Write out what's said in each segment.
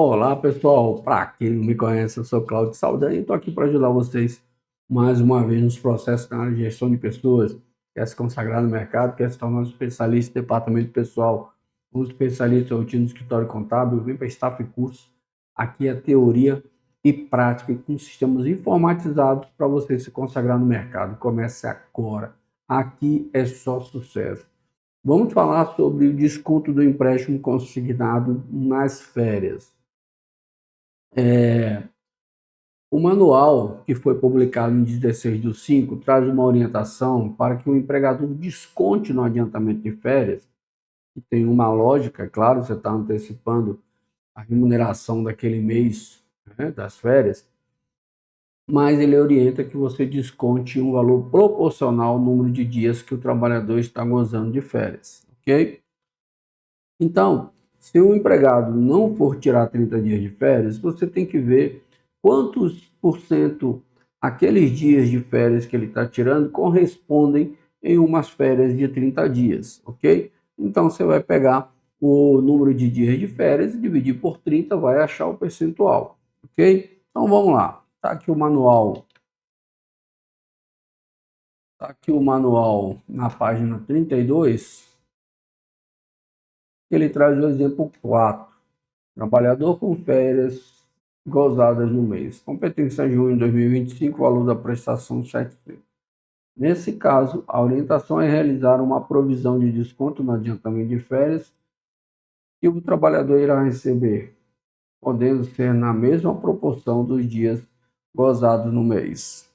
Olá pessoal, para quem não me conhece, eu sou Cláudio Saldanha e estou aqui para ajudar vocês mais uma vez nos processos na área de gestão de pessoas, quer se consagrar no mercado, quer se tornar um especialista em departamento pessoal, um especialista em rotina do escritório contábil, vem para Staff e Cursos. Aqui é teoria e prática com sistemas informatizados para você se consagrar no mercado. Comece agora, aqui é só sucesso. Vamos falar sobre o desconto do empréstimo consignado nas férias. O manual, que foi publicado em 16/5, traz uma orientação para que o empregador desconte no adiantamento de férias, que tem uma lógica, é claro, você está antecipando a remuneração daquele mês, né, das férias, mas ele orienta que você desconte um valor proporcional ao número de dias que o trabalhador está gozando de férias, ok? Então, se o empregado não for tirar 30 dias de férias, você tem que ver quantos por cento aqueles dias de férias que ele está tirando correspondem em umas férias de 30 dias, ok? Então, você vai pegar o número de dias de férias e dividir por 30, vai achar o percentual, ok? Então, vamos lá. Está aqui o manual. Está aqui o manual na página 32. Ele traz o exemplo 4. Trabalhador com férias gozadas no mês. Competência junho de 2025, valor da prestação 700. Nesse caso, a orientação é realizar uma provisão de desconto no adiantamento de férias que o trabalhador irá receber, podendo ser na mesma proporção dos dias gozados no mês.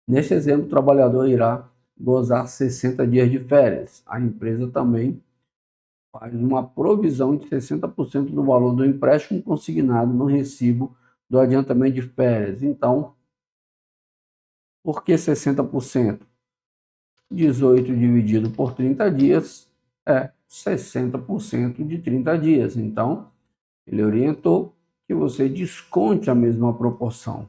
Neste exemplo, o trabalhador irá gozar 60 dias de férias. A empresa também faz uma provisão de 60% do valor do empréstimo consignado no recibo do adiantamento de férias. Então, por que 60%? 18 dividido por 30 dias é 60% de 30 dias. Então, ele orientou que você desconte a mesma proporção.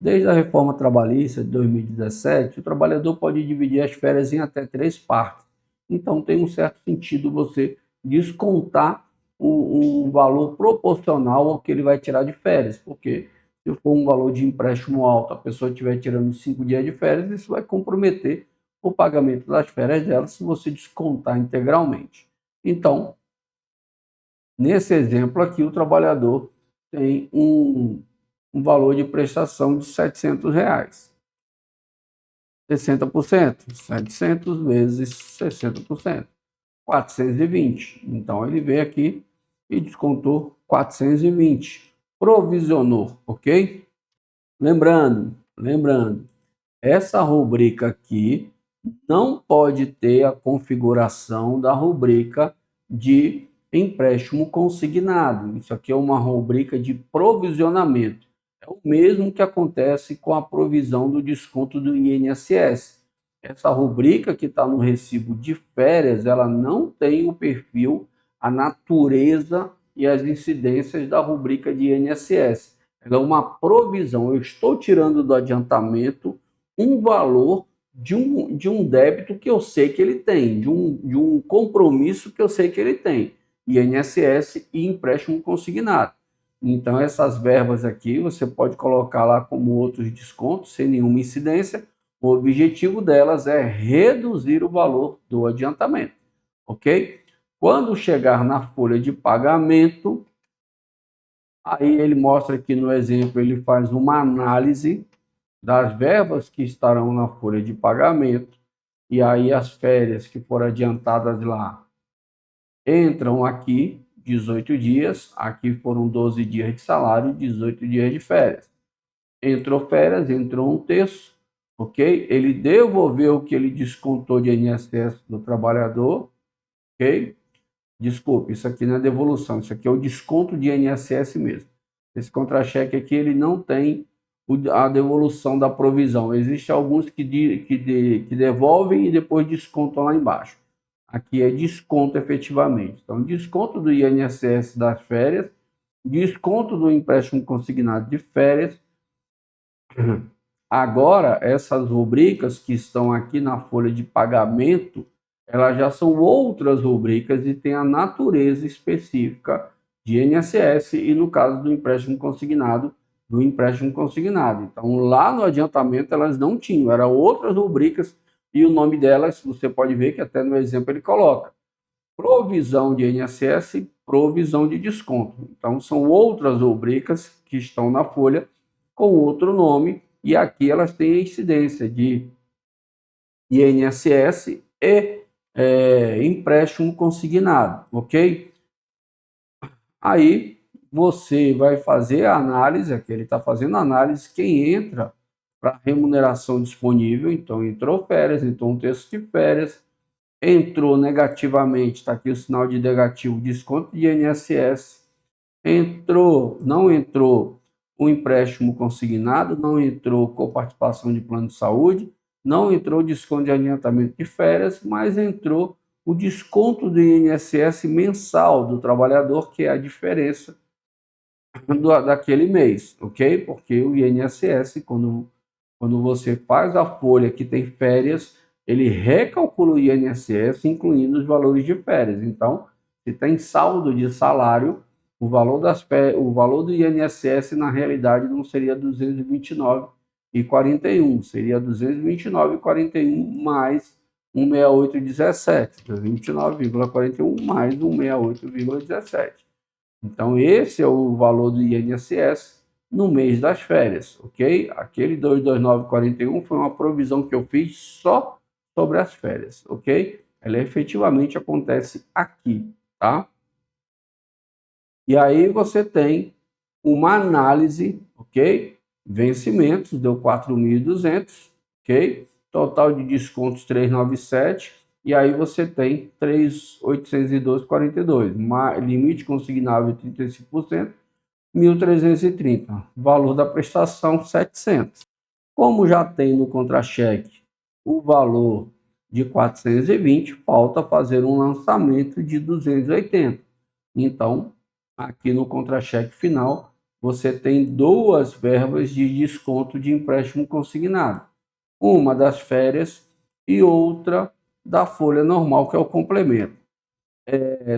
Desde a reforma trabalhista de 2017, o trabalhador pode dividir as férias em até 3 partes. Então, tem um certo sentido você descontar um valor proporcional ao que ele vai tirar de férias, porque se for um valor de empréstimo alto, a pessoa estiver tirando 5 dias de férias, isso vai comprometer o pagamento das férias dela se você descontar integralmente. Então, nesse exemplo aqui, o trabalhador tem um valor de prestação de R$ 700. 60%, 700 vezes 60%, 420. Então, ele veio aqui e descontou 420. Provisionou, ok? Lembrando, essa rubrica aqui não pode ter a configuração da rubrica de empréstimo consignado. Isso aqui é uma rubrica de provisionamento. É o mesmo que acontece com a provisão do desconto do INSS. Essa rubrica que está no recibo de férias, ela não tem o perfil, a natureza e as incidências da rubrica de INSS. Ela é uma provisão. Eu estou tirando do adiantamento um valor de um débito que eu sei que ele tem, de um compromisso que eu sei que ele tem, INSS e empréstimo consignado. Então, essas verbas aqui você pode colocar lá como outros descontos, sem nenhuma incidência. O objetivo delas é reduzir o valor do adiantamento, ok? Quando chegar na folha de pagamento, aí ele mostra aqui no exemplo, ele faz uma análise das verbas que estarão na folha de pagamento, e aí as férias que foram adiantadas lá entram aqui, 18 dias, aqui foram 12 dias de salário, 18 dias de férias. Entrou férias, entrou um terço, ok? Ele devolveu o que ele descontou de INSS do trabalhador, ok? Desculpe, isso aqui não é devolução, isso aqui é o desconto de INSS mesmo. Esse contra-cheque aqui, ele não tem a devolução da provisão. Existem alguns que devolvem e depois descontam lá embaixo. Aqui é desconto efetivamente. Então, desconto do INSS das férias, desconto do empréstimo consignado de férias. Agora, essas rubricas que estão aqui na folha de pagamento, elas já são outras rubricas e têm a natureza específica de INSS e no caso do empréstimo consignado, Então, lá no adiantamento elas não tinham, eram outras rubricas e o nome delas, você pode ver que até no exemplo ele coloca provisão de INSS, provisão de desconto. Então, são outras rubricas que estão na folha com outro nome e aqui elas têm a incidência de INSS e empréstimo consignado, ok? Aí você vai fazer a análise, aqui ele está fazendo a análise, quem entra para remuneração disponível, então entrou férias, entrou um texto de férias, entrou negativamente, está aqui o sinal de negativo, desconto de INSS, não entrou o empréstimo consignado, não entrou coparticipação de plano de saúde, não entrou desconto de adiantamento de férias, mas entrou o desconto do INSS mensal do trabalhador, que é a diferença daquele mês, ok? Porque o INSS, quando você faz a folha que tem férias, ele recalcula o INSS, incluindo os valores de férias. Então, se tem saldo de salário, o valor do INSS, na realidade, não seria 229,41, seria 229,41 mais 168,17, 229,41 mais 168,17. Então, esse é o valor do INSS no mês das férias, ok? Aquele 229,41 foi uma provisão que eu fiz só sobre as férias, ok? Ela efetivamente acontece aqui, tá? E aí você tem uma análise, ok? Vencimentos, deu 4.200, ok? Total de descontos 397, e aí você tem 3.812,42. Limite consignável 35%, 1.330. Valor da prestação 700. Como já tem no contra-cheque o valor de 420, falta fazer um lançamento de 280. Então, aqui no contra-cheque final, você tem duas verbas de desconto de empréstimo consignado. Uma das férias e outra da folha normal, que é o complemento.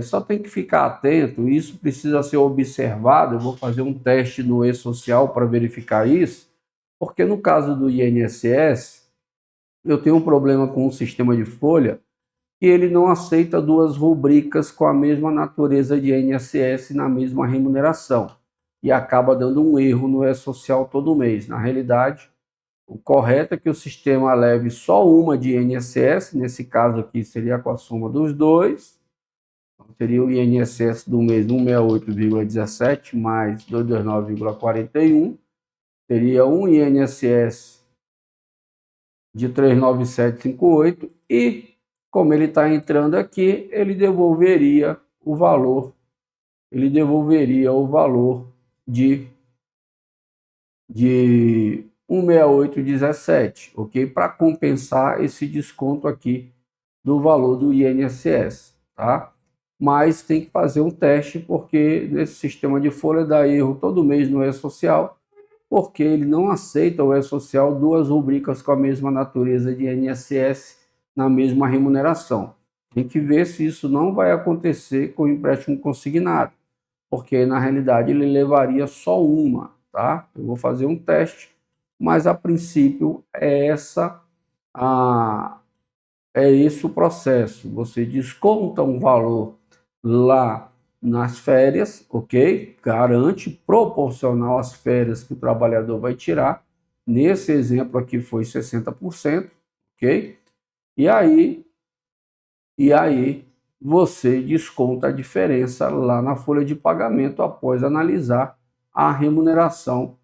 Só tem que ficar atento, isso precisa ser observado. Eu vou fazer um teste no e-social para verificar isso, porque no caso do INSS, eu tenho um problema com o sistema de folha que ele não aceita duas rubricas com a mesma natureza de INSS na mesma remuneração e acaba dando um erro no e-social todo mês. Na realidade, o correto é que o sistema leve só uma de INSS, nesse caso aqui seria com a soma dos dois, seria o INSS do mês 168,17 mais 229,41, seria um INSS de 397,58 e, como ele está entrando aqui, ele devolveria o valor de 168,17, ok? Para compensar esse desconto aqui do valor do INSS, tá? Mas tem que fazer um teste, porque nesse sistema de folha dá erro todo mês no e-social, porque ele não aceita o e-social duas rubricas com a mesma natureza de INSS na mesma remuneração. Tem que ver se isso não vai acontecer com o empréstimo consignado, porque na realidade ele levaria só uma, tá? Eu vou fazer um teste, mas a princípio é esse o processo. Você desconta um valor lá nas férias, ok? Garante proporcional às férias que o trabalhador vai tirar. Nesse exemplo aqui foi 60%, ok? E aí você desconta a diferença lá na folha de pagamento após analisar a remuneração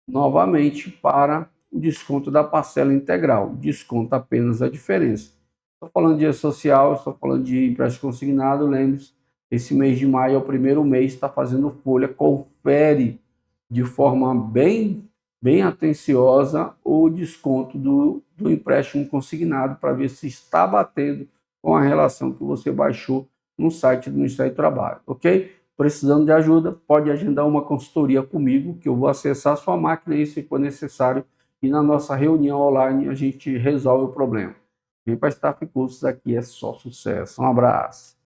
novamente para o desconto da parcela integral. Desconta apenas a diferença. Estou falando de e-social, estou falando de empréstimo consignado, lembre-se, esse mês de maio é o primeiro mês, está fazendo folha, confere de forma bem atenciosa o desconto do empréstimo consignado para ver se está batendo com a relação que você baixou no site do Ministério do Trabalho, ok? Precisando de ajuda, pode agendar uma consultoria comigo, que eu vou acessar a sua máquina e, se for necessário, e na nossa reunião online a gente resolve o problema. Vem para Staff Cursos, aqui é só sucesso. Um abraço.